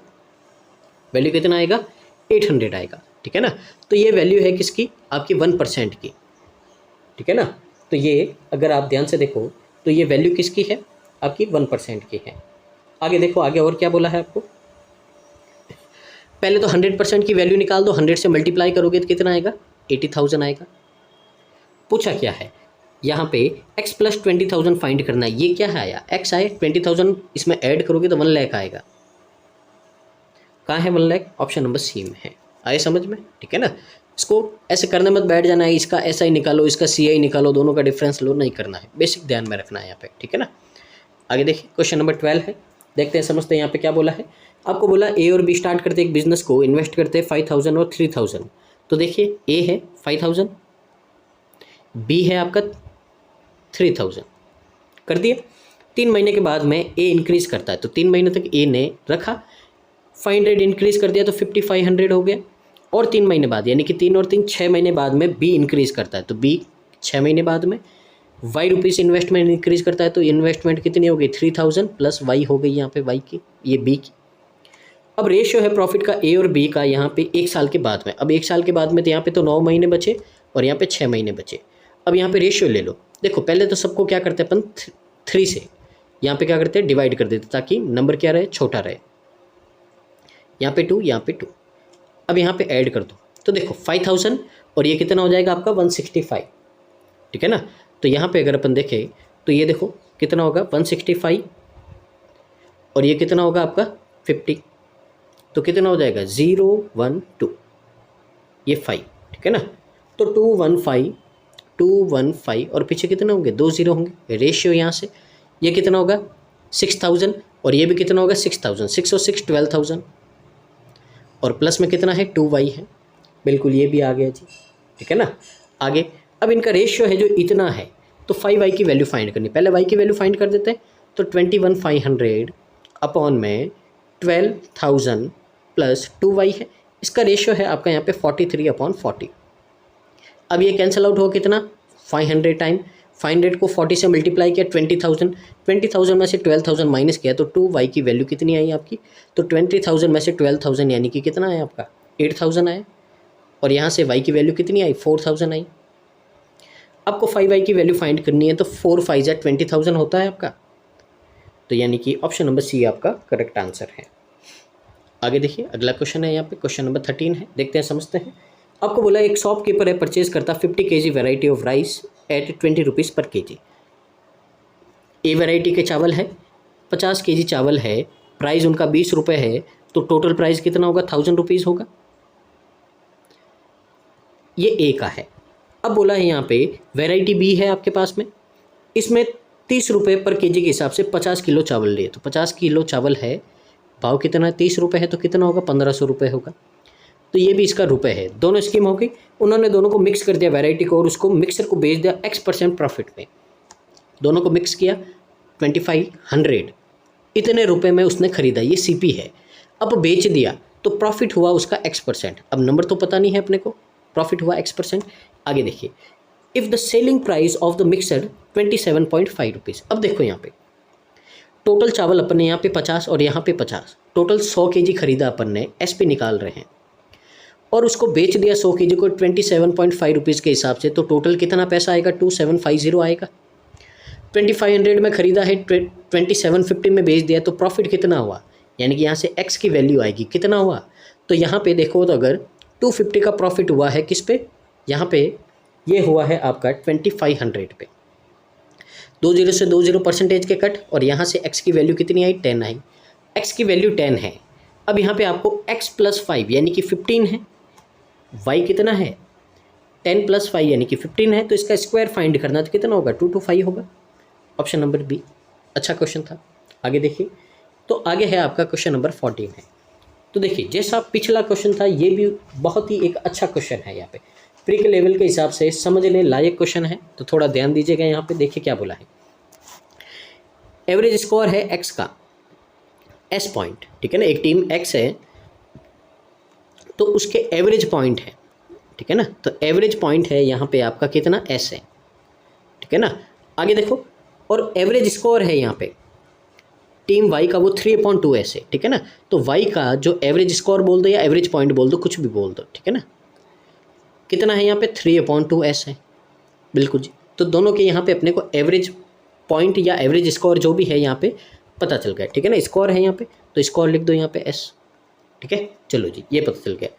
वैल्यू कितना आएगा 800 आएगा, ठीक है ना। तो ये वैल्यू है किसकी? आपकी 1% की, ठीक है ना। तो ये अगर आप ध्यान से देखो तो ये वैल्यू किसकी है? आपकी 1% की है। आगे देखो, आगे और क्या बोला है आपको, पहले तो 100% की वैल्यू निकाल दो, 100 से मल्टीप्लाई करोगे तो कितना आएगा 80,000 आएगा। पूछा क्या है यहाँ पे x + 20,000 फाइंड करना है, ये क्या है आया x आए, 20,000 इसमें ऐड करोगे तो 1 लाख आएगा। कहाँ है 1 लाख? ऑप्शन नंबर सी में है। आए समझ में, ठीक है ना। इसको ऐसे करने मत बैठ जाना है, इसका SI निकालो, इसका CI निकालो, दोनों का डिफरेंस लो, नहीं करना है, बेसिक ध्यान में रखना है यहाँ पे, ठीक है ना। आगे देखिए क्वेश्चन नंबर 12 है, देखते हैं समझते हैं यहाँ पे क्या बोला है। आपको बोला A और B स्टार्ट करते एक बिजनेस को, इन्वेस्ट करते हैं 5,000 और 3,000। तो देखिए A है 5,000, B है आपका 3,000, कर दिया। 3 महीने के बाद में A इंक्रीज़ करता है, तो 3 महीने तक A ने रखा, 500 इंक्रीज़ कर दिया तो 5,500 हो गया। और 3 महीने बाद यानी कि 3 और 3 6 महीने बाद में B इंक्रीज़ करता है, तो B 6 महीने बाद में Y रुपीज़ इन्वेस्टमेंट इंक्रीज़ करता है, तो इन्वेस्टमेंट कितनी हो गई 3,000 प्लस Y हो गई यहाँ पे Y की, ये B की। अब रेशियो है प्रॉफिट का A और B का यहाँ पे 1 साल के बाद में। अब 1 साल के बाद में तो यहाँ पे तो 9 महीने बचे और यहाँ पे 6 महीने बचे। अब यहाँ पे रेशियो ले लो, देखो पहले तो सबको क्या करते हैं अपन 3 से यहाँ पे क्या करते हैं डिवाइड कर देते ताकि नंबर क्या रहे, छोटा रहे। यहाँ पे 2, यहाँ पे 2। अब यहाँ पे ऐड कर दो तो देखो 5,000 और ये कितना हो जाएगा आपका 165, ठीक है ना। तो यहाँ पे अगर अपन देखें तो ये देखो कितना होगा 165 और ये कितना होगा आपका 50, तो कितना हो जाएगा 012, ये 5, ठीक है ना। तो 215 और पीछे कितने होंगे 2 0 होंगे। रेशियो यहाँ से ये कितना होगा 6,000 और ये भी कितना होगा 6,000, 6 और 6 12,000 और प्लस में कितना है 2y है, बिल्कुल ये भी आ गया जी, ठीक है ना। आगे अब इनका रेशियो है जो इतना है, तो 5y की वैल्यू फाइंड करनी, पहले y की वैल्यू फाइंड कर देते हैं। तो 21,500 अपॉन में 12,000 प्लस 2y है, इसका रेशियो है आपका यहाँ पे 43/40। अब ये कैंसिल आउट हो कितना 500 टाइम 500 को 40 से मल्टीप्लाई किया 20,000 में से 12,000 माइनस किया तो 2y की वैल्यू कितनी आई आपकी, तो 20,000 में से 12,000 यानी कि कितना आया आपका 8,000 आया। और यहाँ से y की वैल्यू कितनी आई 4,000 आई। आपको 5y की वैल्यू फाइंड करनी है तो 4 5 जा 20,000 होता है आपका, तो यानी कि ऑप्शन नंबर सी आपका करेक्ट आंसर है। आगे देखिए अगला क्वेश्चन है, यहाँ पे क्वेश्चन नंबर 13 है, देखते हैं समझते हैं। आपको बोला एक शॉपकीपर है परचेज करता 50 kg variety of rice at 20 rupees per kg। A variety के चावल है, 50 kg चावल है, प्राइस उनका 20 रुपये है, तो टोटल प्राइस कितना होगा 1,000 रुपीज़ होगा। ये ए का है। अब बोला है यहाँ पे वैरायटी बी है आपके पास में, इसमें 30 रुपये पर kg के हिसाब से 50 किलो चावल लिए, तो 50 किलो चावल है, भाव कितना है 30 रुपये है, तो कितना होगा 1,500 रुपये होगा। तो ये भी इसका रुपये है, दोनों स्कीम हो गई। उन्होंने दोनों को मिक्स कर दिया वैरायटी को और उसको मिक्सर को बेच दिया X% प्रॉफिट में। दोनों को मिक्स किया 2500, इतने रुपए में उसने खरीदा, ये CP है। अब बेच दिया तो प्रॉफिट हुआ उसका X%। अब नंबर तो पता नहीं है अपने को, प्रॉफिट हुआ X%। आगे देखिए if the selling price of the mixer 27.5 rupees. अब देखो यहाँ पे टोटल चावल अपन ने यहाँ पे 50 और यहाँ पे 50, टोटल 100 kg खरीदा अपन ने, SP निकाल रहे हैं और उसको बेच दिया 100 kg को 27.5 रुपीज़ के हिसाब से, तो टोटल कितना पैसा आएगा 2750 आएगा। 2500 में ख़रीदा है, 2750 में बेच दिया, तो प्रॉफिट कितना हुआ, यानी कि यहाँ से x की वैल्यू आएगी, कितना हुआ। तो यहाँ पे देखो तो अगर 250 का प्रॉफिट हुआ है किस पे, यहाँ पे ये हुआ है आपका 2500 पे, 20 से 20% के कट, और यहाँ से x की वैल्यू कितनी आई, 10 आई। x की वैल्यू 10 है। अब यहाँ पे आपको x + 5 यानी कि 15 है, y कितना है 10 + 5 यानी कि 15 है, तो इसका स्क्वायर फाइंड करना, तो कितना होगा 225 होगा। ऑप्शन नंबर बी अच्छा क्वेश्चन था। आगे देखिए, तो आगे है आपका क्वेश्चन नंबर 14 है। तो देखिए जैसा पिछला क्वेश्चन था, ये भी बहुत ही एक अच्छा क्वेश्चन है। यहाँ पे प्री के लेवल के हिसाब से समझने लायक क्वेश्चन है, तो थोड़ा ध्यान दीजिएगा। यहाँ पे देखिए क्या बोला है, एवरेज स्कोर है x का s पॉइंट, ठीक है ना, एक टीम x है तो उसके एवरेज पॉइंट है, ठीक है ना, तो एवरेज पॉइंट है यहाँ पे आपका कितना s है, ठीक है ना। आगे देखो, और एवरेज स्कोर है यहाँ पे टीम y का वो 3/2s है, ठीक है ना। तो y का जो एवरेज स्कोर बोल दो या एवरेज पॉइंट बोल दो, कुछ भी बोल दो, ठीक है ना, कितना है यहाँ पे 3/2s है, बिल्कुल जी। तो दोनों के यहाँ पे अपने को एवरेज पॉइंट या एवरेज स्कोर जो भी है यहाँ पे पता चल गया, ठीक है ना। स्कोर है यहाँ पे, तो स्कोर लिख दो यहाँ पे s, ठीक है। चलो जी, ये पता चल गया।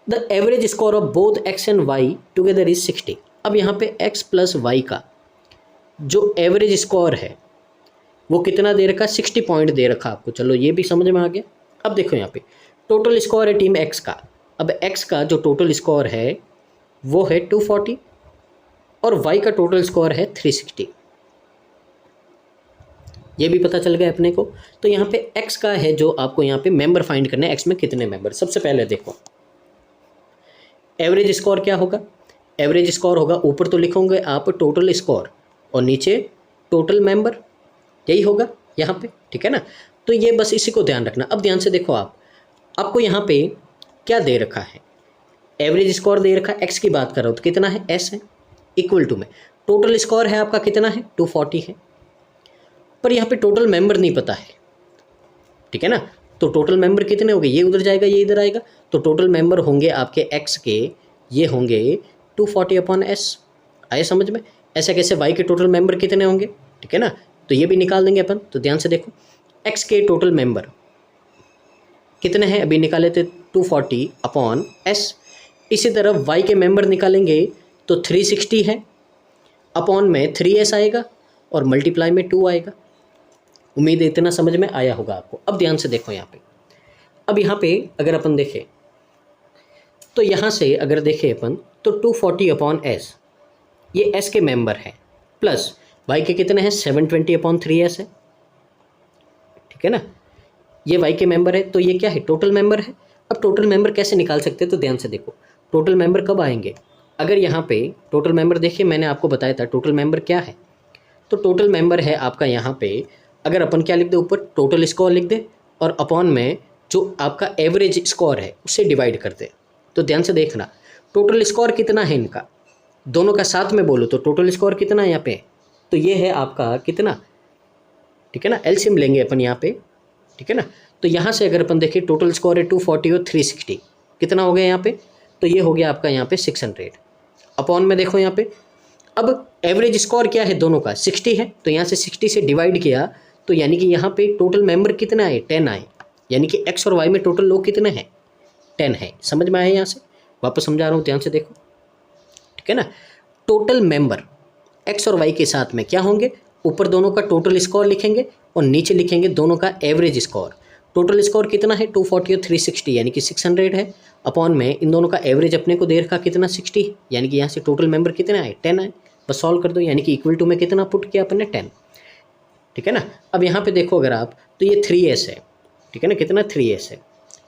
The average score of both x and y together is 60। अब यहाँ पे x + y का जो एवरेज स्कोर है वो कितना दे रखा, 60 पॉइंट दे रखा आपको। चलो ये भी समझ में आ गया। अब देखो यहाँ पे टोटल स्कोर है टीम x का। अब x का जो टोटल स्कोर है वो है 240 और y का टोटल स्कोर है 360, ये भी पता चल गया अपने को। तो यहाँ पे x का है जो आपको यहाँ पे मेंबर फाइंड करना है, x में कितने मेंबर। सबसे पहले देखो एवरेज स्कोर क्या होगा, एवरेज स्कोर होगा, ऊपर तो लिखोगे आप टोटल स्कोर और नीचे टोटल मेंबर, यही होगा यहाँ पे, ठीक है ना। तो ये बस इसी को ध्यान रखना। अब ध्यान से देखो आपको यहाँ पे क्या दे रखा है, एवरेज स्कोर दे रखा है, x की बात कर रहा हूँ तो कितना है s है, इक्वल टू में टोटल स्कोर है आपका कितना है 240 है, पर यहाँ पे टोटल मेंबर नहीं पता है, ठीक है ना। तो टोटल मेंबर कितने होंगे, ये उधर जाएगा ये इधर आएगा, तो टोटल मेंबर होंगे आपके x के, ये होंगे 240/s। आए समझ में। ऐसे कैसे y के टोटल मेंबर कितने होंगे, ठीक है ना, तो ये भी निकाल देंगे अपन। तो ध्यान से देखो x के टोटल मेंबर कितने हैं, अभी निकाले थे 240/s। इसी तरह y के मेंबर निकालेंगे तो 360 है, अपॉन में 3s आएगा और मल्टीप्लाई में 2 आएगा। उम्मीद है इतना समझ में आया होगा आपको। अब ध्यान से देखो यहाँ पे, अब यहाँ पे अगर अपन देखें तो यहाँ से अगर देखें अपन तो 240/s ये s के मेंबर है, प्लस y के कितने हैं 720/3s है, ठीक है ना, ये y के मेंबर है, तो ये क्या है टोटल मेंबर है। अब टोटल मेंबर कैसे निकाल सकते हैं, तो ध्यान से देखो टोटल मेंबर कब आएंगे, अगर यहाँ पे टोटल मेंबर देखिए मैंने आपको बताया था टोटल मेंबर क्या है। तो टोटल मेंबर है आपका यहाँ पे, अगर अपन क्या लिख दे ऊपर टोटल स्कोर लिख दे और अपॉन में जो आपका एवरेज स्कोर है उससे डिवाइड कर दे। तो ध्यान से देखना टोटल स्कोर कितना है इनका, दोनों का साथ में बोलो तो टोटल स्कोर कितना है यहाँ पे, तो ये है आपका कितना, ठीक है ना, एलसीएम लेंगे अपन यहाँ पे, ठीक है ना। तो यहाँ से अगर अपन देखें टोटल स्कोर है 240 और 360, कितना हो गया यहाँ पे, तो ये हो गया आपका यहाँ पे 600। अपॉन में देखो यहाँ पे, अब एवरेज स्कोर क्या है दोनों का 60 है, तो यहाँ से 60 से डिवाइड किया तो यानी कि यहाँ पे टोटल मेंबर कितने आए 10 आए, यानी कि x और y में टोटल लोग कितने हैं 10 है। समझ में आया, यहाँ से वापस समझा रहा हूँ, ध्यान से देखो, ठीक है ना। टोटल मेंबर x और y के साथ में क्या होंगे, ऊपर दोनों का टोटल स्कोर लिखेंगे और नीचे लिखेंगे दोनों का एवरेज स्कोर। टोटल स्कोर कितना है 240 और 360 यानी कि 600 है, अपॉन में इन दोनों का एवरेज अपने को दे रखा कितना 60, यानी कि यहाँ से टोटल मेंबर कितने आए 10 आए। बस सॉल्व कर दो, यानी कि इक्वल टू में कितना पुट किया अपन ने 10, ठीक है ना। अब यहाँ पे देखो अगर आप तो ये 3s है, ठीक है ना, कितना 3s है,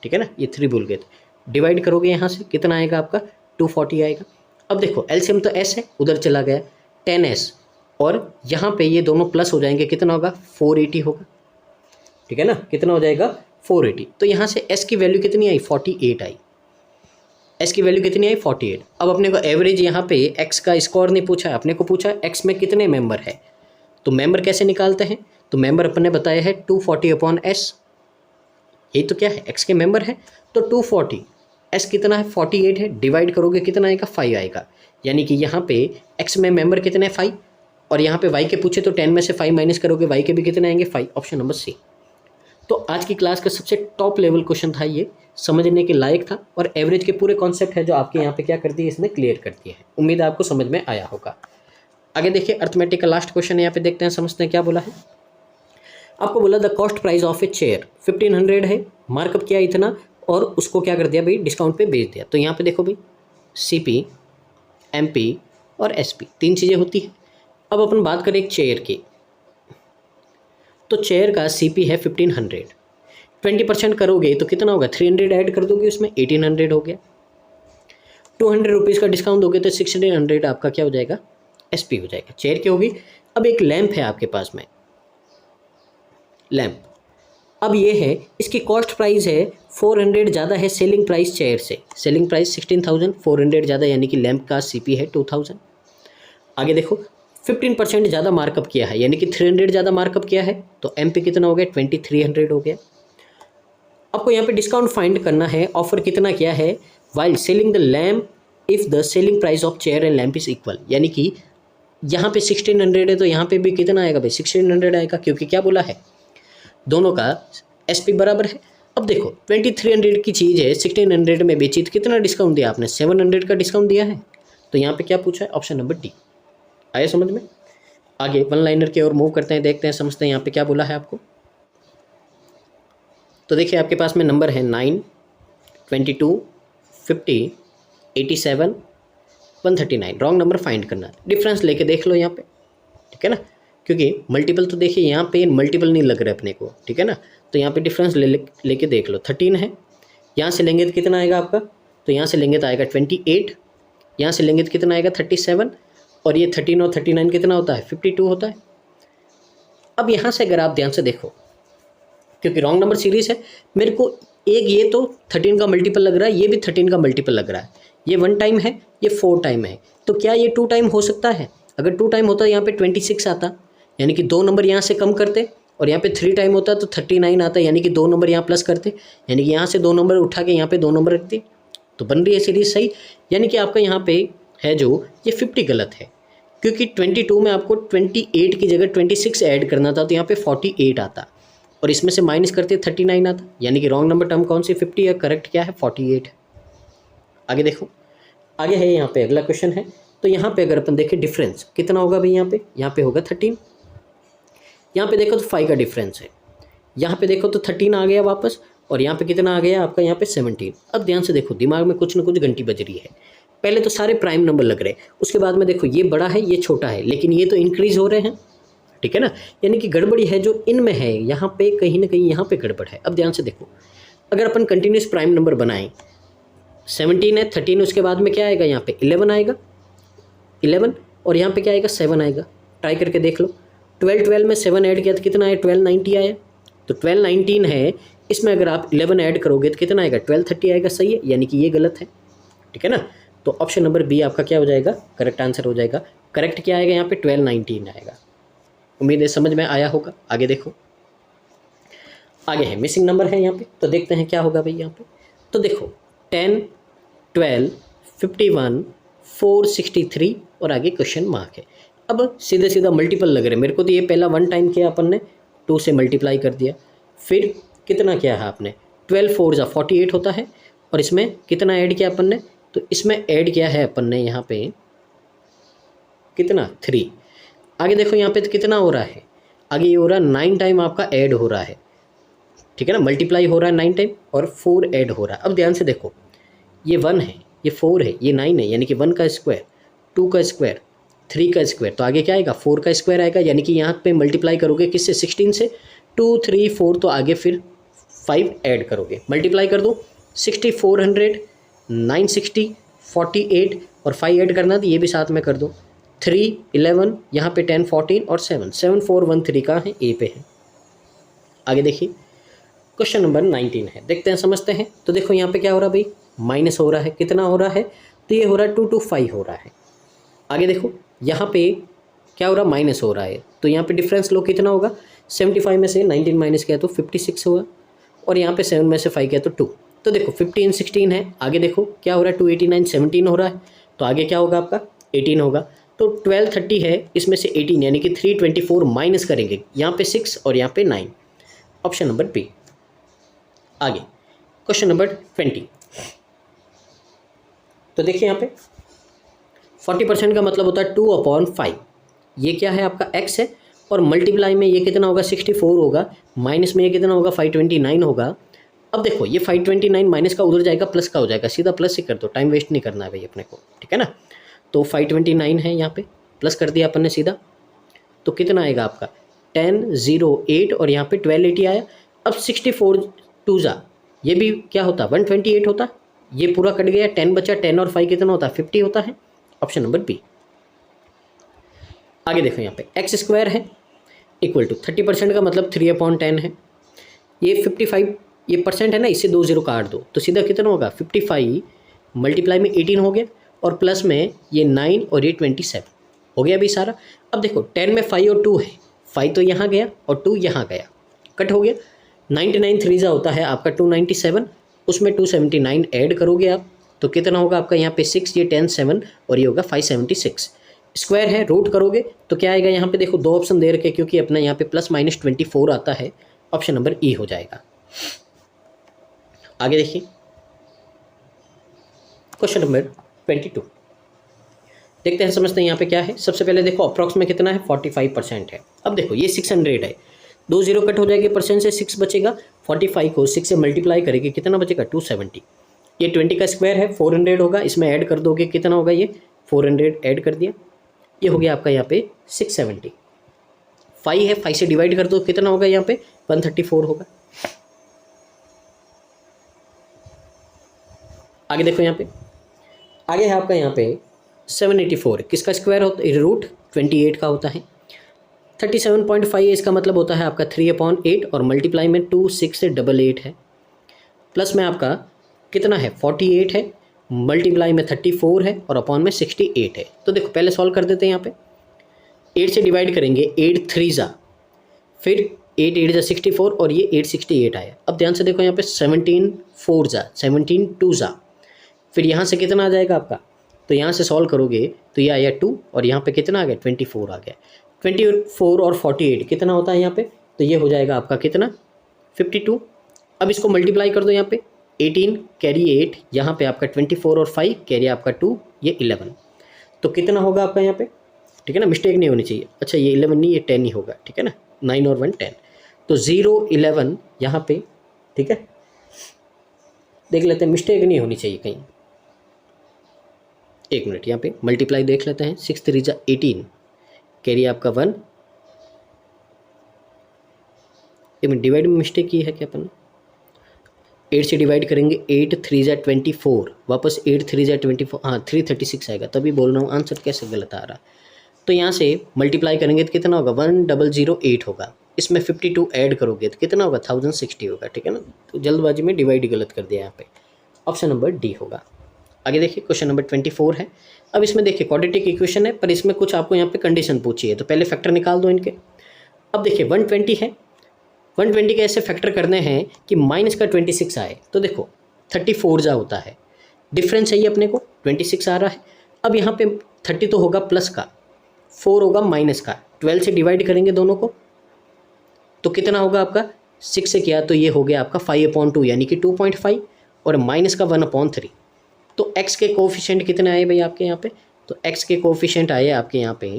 ठीक है ना, ये 3 भूल गए थे, डिवाइड करोगे यहाँ से कितना आएगा आपका 240 आएगा। अब देखो एलसीएम तो s है, उधर चला गया 10s और यहाँ पे ये दोनों प्लस हो जाएंगे, कितना होगा 480 होगा, ठीक है ना, कितना हो जाएगा 480। तो यहाँ से s की वैल्यू कितनी आई 48 आई, s की वैल्यू कितनी आई 48। अब अपने को एवरेज यहाँ पे x का स्कोर नहीं पूछा है, अपने को पूछा है x में कितने मेंबर है, तो मेंबर कैसे निकालते हैं, तो मेंबर अपन ने बताया है 240/s, यही तो क्या है x के मेंबर है, तो 240 s कितना है 48 है, डिवाइड करोगे कितना आएगा 5 आएगा, यानी कि यहाँ पे x में मेंबर कितने 5, और यहाँ पे y के पूछे तो 10 में से 5 माइनस करोगे y के भी कितने आएंगे 5, ऑप्शन नंबर सी। तो आज की क्लास का सबसे टॉप लेवल क्वेश्चन था, ये समझने के लायक था और एवरेज के पूरे कॉन्सेप्ट है जो आपके यहाँ पे क्या कर दिए इसने क्लियर कर दिए हैं। उम्मीद है आपको समझ में आया होगा। आगे देखिए अर्थमेटिक का लास्ट क्वेश्चन है, यहाँ पे देखते हैं समझते हैं क्या बोला है। आपको बोला the cost price of a chair 1500 है, मार्कअप किया इतना और उसको क्या कर दिया भाई डिस्काउंट पे बेच दिया। तो यहाँ पे देखो भाई CP, MP और SP 3 चीज़ें होती है। अब अपन बात करें एक चेयर की, तो चेयर का CP है 1500, 20% करोगे तो कितना होगा 300 ऐड कर दोगे उसमें 1800 हो गया। 200 रुपीज़ का डिस्काउंट दोगे तो 1600 आपका क्या हो जाएगा SP हो जाएगा। चेयर की होगी। अब एक लैंप है आपके पास में, लैंप, अब ये है इसकी कॉस्ट प्राइस है 400 ज़्यादा है सेलिंग प्राइस चेयर से, सेलिंग प्राइस 16,000, 400 ज़्यादा यानी कि लैंप का CP है 2000। आगे देखो 15% ज़्यादा मार्कअप किया है यानी कि 300 ज़्यादा मार्कअप किया है तो MP कितना हो गया 2300 हो गया। आपको यहाँ पे डिस्काउंट फाइंड करना है, ऑफर कितना किया है while selling the lamp if the selling price of chair and lamp is equal, यानी कि यहाँ पे 1600 है तो यहाँ पे भी कितना आएगा भाई 1600 आएगा, क्योंकि क्या बोला है दोनों का SP बराबर है। अब देखो 2300 की चीज़ है 1600 में बेची तो कितना डिस्काउंट दिया आपने 700 का डिस्काउंट दिया है। तो यहाँ पे क्या पूछा है ऑप्शन नंबर D। आया समझ में। आगे वन लाइनर की ओर मूव करते हैं, देखते हैं समझते हैं यहाँ पे क्या बोला है आपको। तो देखिए आपके पास में नंबर है 9, 22, 50, 87, 139। रॉन्ग नंबर फाइंड करना है, डिफरेंस लेके देख लो यहाँ पे, ठीक है ना, क्योंकि मल्टीपल तो देखिए यहाँ पे मल्टीपल नहीं लग रहा है अपने को, ठीक है ना। तो यहाँ पे डिफरेंस लेके देख लो। 13 है, यहाँ से लेंगे तो कितना आएगा आपका, तो यहाँ से लेंगे तो आएगा 28, यहाँ से लेंगे तो कितना आएगा 37, और ये 13 और 39 कितना होता है 52 होता है। अब यहाँ से अगर आप ध्यान से देखो, क्योंकि रॉन्ग नंबर सीरीज है, मेरे को एक ये तो 13 का मल्टीपल लग रहा है, ये भी 13 का मल्टीपल लग रहा है, ये 1 टाइम है, ये 4 टाइम है, तो क्या ये 2 टाइम हो सकता है। अगर 2 टाइम होता यहाँ पे 26 आता, यानी कि 2 नंबर यहाँ से कम करते, और यहाँ पे 3 टाइम होता तो 39 आता, यानी कि 2 नंबर यहाँ प्लस करते, यानी कि यहाँ से 2 नंबर उठा के यहाँ पे 2 नंबर रखते, तो बन रही है सीरीज सही। यानी कि आपका यहाँ पे है जो ये 50 गलत है, क्योंकि 22 में आपको 28 की जगह 26 ऐड करना था तो यहाँ पे 48 आता, और इसमें से माइनस करते 39 आता, यानी कि रॉन्ग नंबर टर्म कौन सी 50 है, करेक्ट क्या है 48। आगे देखो, आगे है यहाँ पे अगला क्वेश्चन है। तो यहाँ पे अगर अपन देखें डिफरेंस कितना होगा भाई, यहाँ पे होगा 13, यहाँ पे देखो तो 5 का डिफरेंस है, यहाँ पे देखो तो 13 आ गया वापस, और यहाँ पे कितना आ गया आपका यहाँ पे 17। अब ध्यान से देखो, दिमाग में कुछ ना कुछ घंटी बज रही है। पहले तो सारे प्राइम नंबर लग रहे हैं, उसके बाद में देखो ये बड़ा है ये छोटा है, लेकिन ये तो इंक्रीज हो रहे हैं, ठीक है ना, यानी कि गड़बड़ी है जो इनमें है, यहाँ पे कहीं ना कहीं यहाँ पे गड़बड़ है। अब ध्यान से देखो, अगर अपन कंटिन्यूस प्राइम नंबर बनाएं, 17 है 13, उसके बाद में क्या आएगा यहाँ पे 11 आएगा, 11, और यहाँ पे क्या आएगा 7 आएगा। ट्राई करके देख लो, 12 में 7 ऐड किया तो कितना आया 1290 आया, तो 1219 है, इसमें अगर आप 11 ऐड करोगे तो कितना आएगा 1230 आएगा, सही है, यानी कि ये गलत है, ठीक है ना। तो ऑप्शन नंबर बी आपका क्या हो जाएगा, करेक्ट आंसर हो जाएगा। करेक्ट क्या आएगा यहाँ पे 1219 आएगा। उम्मीद है समझ में आया होगा। आगे देखो, आगे है मिसिंग नंबर है यहाँ पे, तो देखते हैं क्या होगा भाई यहाँ पे। तो देखो 10, 12, 51, 463 और आगे क्वेश्चन मार्क है। अब सीधे सीधा मल्टीपल लग रहे हैं मेरे को, तो ये पहला 1 टाइम किया अपन ने, 2 से मल्टीप्लाई कर दिया, फिर कितना किया है आपने 12 4 जा 48 होता है, और इसमें कितना ऐड किया अपन ने, तो इसमें ऐड किया है अपन ने यहाँ पे कितना 3। आगे देखो यहाँ पे तो कितना हो रहा है, आगे ये हो रहा है 9 टाइम आपका ऐड हो रहा है, ठीक है ना, मल्टीप्लाई हो रहा है 9 टाइम और 4 ऐड हो रहा है। अब ध्यान से देखो, ये 1 है, ये 4 है, ये 9 है, यानी कि 1 का स्क्वायर, 2 का स्क्वायर, 3 का स्क्वायर, तो आगे क्या आएगा 4 का स्क्वायर आएगा, यानी कि यहाँ पे मल्टीप्लाई करोगे किससे 16 से, 2 3 4, तो आगे फिर 5 ऐड करोगे, मल्टीप्लाई कर दो 6400, 960, 48 और 5 ऐड करना तो ये भी साथ में कर दो, 3 11, यहाँ पे 10 14 और 7 7 4 1 3 का है, ए पे है। आगे देखिए क्वेश्चन नंबर 19 है, देखते हैं समझते हैं। तो देखो यहाँ पे क्या हो रहा है भाई, माइनस हो रहा है, कितना हो रहा है, तो ये हो रहा है 2 to 5 हो रहा है। आगे देखो यहाँ पे क्या हो रहा है, माइनस हो रहा है, तो यहाँ पे डिफरेंस लो कितना होगा, 75 में से 19 माइनस किया तो 56 होगा, और यहाँ पे 7 में से 5 किया तो 2। तो देखो 15 16 है, आगे देखो क्या हो रहा है 289 17 हो रहा है, तो आगे क्या होगा आपका 18 होगा। तो 1230 है, इसमें से 18 यानी कि 324 माइनस करेंगे, यहाँ पे 6 और यहाँ पे 9, ऑप्शन नंबर बी। आगे क्वेश्चन नंबर 20। तो देखिए यहाँ पे 40% का मतलब होता है 2/5। ये क्या है आपका x है, और मल्टीप्लाई में ये कितना होगा 64 होगा, माइनस में ये कितना होगा 529 होगा। अब देखो ये 529 माइनस का उधर जाएगा, प्लस का हो जाएगा, सीधा प्लस ही कर दो, टाइम वेस्ट नहीं करना है भाई अपने को, ठीक है ना। तो 529 है, यहाँ पे प्लस कर दिया अपन ने सीधा, तो कितना आएगा आपका 1008 और यहाँ पे 1280 आया। अब 64 2 जा, ये भी क्या होता 128 होता, ये पूरा कट गया, 10 बचा, 10 और 5 कितना होता 50 होता है, ऑप्शन नंबर बी। आगे देखो यहाँ पे एक्स स्क्वायर है इक्वल टू 30% का मतलब 3/10 है, ये 55 ये परसेंट है ना, इससे 2 0 काट दो तो सीधा कितना होगा 55 मल्टीप्लाई में 18 हो गया, और प्लस में ये 9 और ये 27 हो गया अभी सारा। अब देखो 10 में 5 और 2 है, 5 तो यहाँ गया और 2 यहाँ गया, कट हो गया। 99 3 जा होता है आपका 297, उसमें 279 ऐड करोगे आप तो कितना होगा आपका यहाँ पे 6, ये 10 7 और ये होगा 576। स्क्वायर है, रूट करोगे तो क्या आएगा यहाँ पे, देखो दो ऑप्शन दे रखे क्योंकि अपना यहाँ पे +-24 आता है, ऑप्शन नंबर ई हो जाएगा। आगे देखिए क्वेश्चन नंबर 22। देखते हैं, समझते हैं यहाँ पे क्या है। सबसे पहले देखो अप्रॉक्स में कितना है 45% है। अब देखो ये 600 है, 2 0 कट हो जाएगी, परसेंट से 6 बचेगा, 45 को 6 से मल्टीप्लाई करेंगे कितना बचेगा 270। ये 20 का स्क्वायर है 400 होगा, इसमें ऐड कर दोगे कितना होगा, ये 400 ऐड कर दिया, ये हो गया आपका यहाँ पे 670। 5 है, 5 से डिवाइड कर दो कितना होगा यहाँ पे 134 होगा। आगे देखो यहाँ पे आगे है आपका यहाँ पे 784, किसका स्क्वायर होता है, रूट 28 का होता है। 37.5 है, इसका मतलब होता है आपका 3/8 और मल्टीप्लाई में 2 6 से 88 है, प्लस में आपका कितना है 48 है, मल्टीप्लाई में 34 है और अपॉन में 68 है। तो देखो पहले सॉल्व कर देते हैं, यहाँ पे 8 से डिवाइड करेंगे, 8 3 जा, फिर 8 8 जा 64 और ये 868 आया। अब ध्यान से देखो यहाँ पे 17 4 जा, 17 2 जा, फिर यहाँ से कितना आ जाएगा आपका, तो यहाँ से सॉल्व करोगे तो ये आया 2 और यहाँ पे कितना आ गया 24 आ गया। 24 और 48 कितना होता है यहाँ पे, तो ये हो जाएगा आपका कितना 52। अब इसको मल्टीप्लाई कर दो, यहाँ पे 18 कैरी 8, यहाँ पे आपका 24 और 5 कैरी आपका 2, ये 11, तो कितना होगा आपका यहाँ पे, ठीक है ना, मिस्टेक नहीं होनी चाहिए। अच्छा ये 11 नहीं, ये 10 ही होगा, ठीक है ना, 9 और 1 10, तो 0 11 यहाँ पे, ठीक है, देख लेते हैं, मिस्टेक नहीं होनी चाहिए कहीं। एक मिनट, यहाँ पे मल्टीप्लाई देख लेते हैं, 6 3 जा 18 कैरी आपका 1, एक मिनट डिवाइड में मिस्टेक की है क्या अपन, 8 से डिवाइड करेंगे, 8 3 जा 24, वापस 8 3 जा 24, हाँ 336 आएगा, तभी बोल रहा हूँ आंसर कैसे गलत आ रहा। तो यहाँ से मल्टीप्लाई करेंगे तो कितना होगा 1008 होगा, इसमें 52 ऐड करोगे तो कितना होगा 1060 होगा, ठीक है ना। तो जल्दबाजी में डिवाइड गलत कर दिया यहाँ पे, ऑप्शन नंबर डी होगा। आगे देखिए क्वेश्चन नंबर 24 है। अब इसमें देखिए क्वाड्रेटिक इक्वेशन है, पर इसमें कुछ आपको यहाँ पे कंडीशन पूछी है, तो पहले फैक्टर निकाल दो इनके। अब देखिए 120 है, 120 के ऐसे फैक्टर करने हैं कि माइनस का 26 आए, तो देखो 34 जा होता है, डिफरेंस चाहिए अपने को, 26 आ रहा है। अब यहाँ पे 30 तो होगा प्लस का, 4 होगा माइनस का, 12 से डिवाइड करेंगे दोनों को तो कितना होगा आपका 6 से किया तो ये हो गया आपका 5/2 यानी कि 2.5 और माइनस का 1/3। तो x के कोफिशिएंट कितने आए भाई आपके यहाँ पे, तो x के कोफिशिएंट आए आपके यहाँ पे,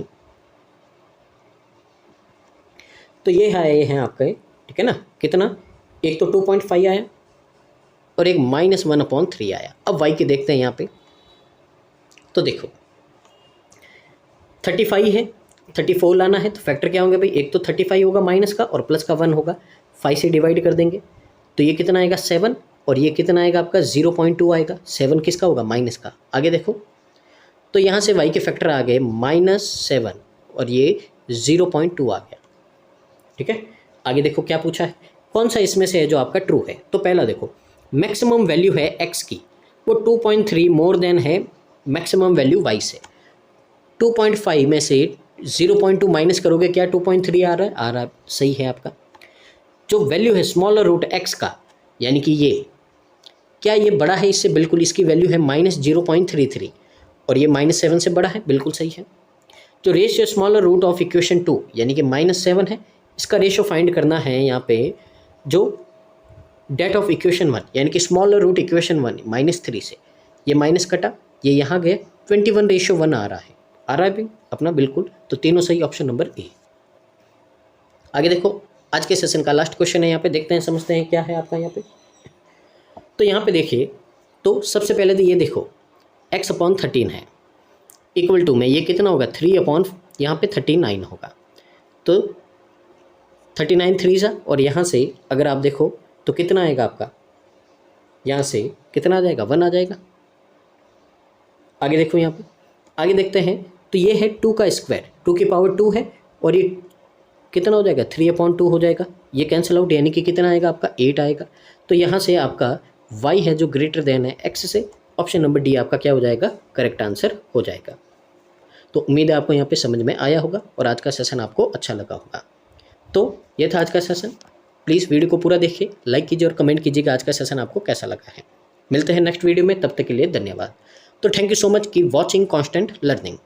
तो ये आए हैं आपके, ठीक है ना, कितना, एक तो 2.5 आया और एक -1/3 आया। अब y के देखते हैं यहाँ पे, तो देखो 35 है, 34 लाना है तो फैक्टर क्या होंगे भाई, एक तो 35 होगा माइनस का और प्लस का 1 होगा, 5 से डिवाइड कर देंगे तो ये कितना आएगा 7 और ये कितना आएगा आपका 0.2 आएगा, 7 किसका होगा माइनस का। आगे देखो तो यहाँ से y के फैक्टर आ गए -7 और ये 0.2 आ गया, ठीक है। आगे देखो क्या पूछा है, कौन सा इसमें से है जो आपका ट्रू है। तो पहला देखो मैक्सिमम वैल्यू है x की, वो 2.3 मोर देन है मैक्सिमम वैल्यू y से। 2.5 में से 0.2 माइनस करोगे क्या 2.3 आ रहा है, सही है आपका। जो वैल्यू है स्मॉलर रूट x का, यानी कि ये क्या ये बड़ा है इससे, बिल्कुल इसकी वैल्यू है -0.33 और ये -7 से बड़ा है, बिल्कुल सही है। जो ratio smaller root of equation 2 यानी कि -7 है, इसका रेशियो फाइंड करना है यहाँ पे जो डेट ऑफ इक्वेशन 1 यानी कि स्मॉलर रूट इक्वेशन 1 -3 से, ये माइनस कटा, ये यहाँ गया, 21:1 आ रहा है भी अपना बिल्कुल। तो तीनों सही, ऑप्शन नंबर ए। आगे देखो, आज के सेशन का लास्ट क्वेश्चन है, यहाँ पे देखते हैं, समझते हैं क्या है आपका यहाँ पे। तो यहाँ पे देखिए, तो सबसे पहले तो ये देखो x/13 है इक्वल टू में ये कितना होगा 3 यहाँ पे 39 होगा। तो 39 3 सा, और यहाँ से अगर आप देखो तो कितना आएगा आपका, यहाँ से कितना आ जाएगा 1 आ जाएगा। आगे देखो, यहाँ पे आगे देखते हैं, तो ये है 2 का स्क्वायर, 2 की पावर 2 है, और ये कितना हो जाएगा 3/2 हो जाएगा, ये कैंसिल आउट, यानी कि कितना आएगा आपका 8 आएगा। तो यहाँ से आपका y है जो ग्रेटर देन है x से, ऑप्शन नंबर डी आपका क्या हो जाएगा, करेक्ट आंसर हो जाएगा। तो उम्मीद है आपको यहाँ पे समझ में आया होगा और आज का सेशन आपको अच्छा लगा होगा। तो ये था आज का सेशन। प्लीज़ वीडियो को पूरा देखिए, लाइक कीजिए और कमेंट कीजिएगा आज का सेशन आपको कैसा लगा है। मिलते हैं नेक्स्ट वीडियो में, तब तक के लिए धन्यवाद। तो thank you so much, keep watching constant learning.